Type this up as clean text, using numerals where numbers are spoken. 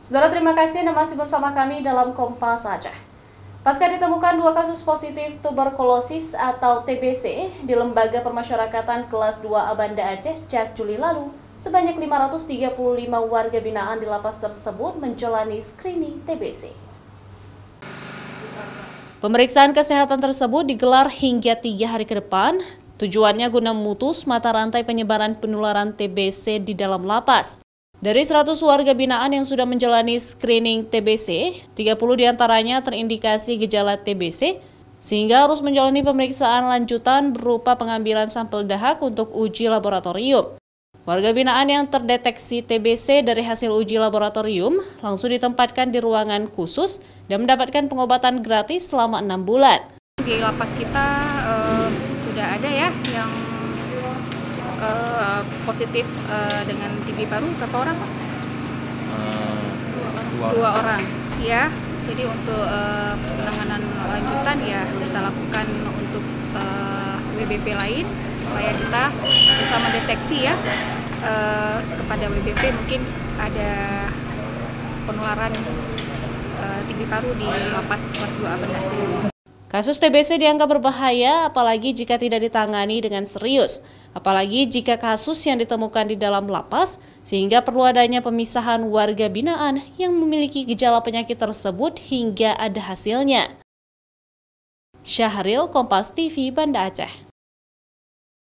Saudara, terima kasih Anda masih bersama kami dalam Kompas Aceh. Pasca ditemukan 2 kasus positif tuberkulosis atau TBC di Lembaga Permasyarakatan Kelas 2A Banda Aceh sejak Juli lalu, sebanyak 535 warga binaan di lapas tersebut menjalani screening TBC. Pemeriksaan kesehatan tersebut digelar hingga 3 hari ke depan, tujuannya guna memutus mata rantai penyebaran penularan TBC di dalam lapas. Dari 100 warga binaan yang sudah menjalani screening TBC, 30 diantaranya terindikasi gejala TBC, sehingga harus menjalani pemeriksaan lanjutan berupa pengambilan sampel dahak untuk uji laboratorium. Warga binaan yang terdeteksi TBC dari hasil uji laboratorium langsung ditempatkan di ruangan khusus dan mendapatkan pengobatan gratis selama 6 bulan. Di lapas kita sudah ada ya yang positif dengan TB paru. Berapa orang, Pak? Dua orang ya. Jadi untuk penanganan lanjutan ya kita lakukan untuk WBP lain supaya kita bisa mendeteksi ya kepada WBP mungkin ada penularan TB paru di lapas kelas 2A Banda Aceh. Kasus TBC dianggap berbahaya apalagi jika tidak ditangani dengan serius, apalagi jika kasus yang ditemukan di dalam lapas, sehingga perlu adanya pemisahan warga binaan yang memiliki gejala penyakit tersebut hingga ada hasilnya. Syahril, Kompas TV, Banda Aceh.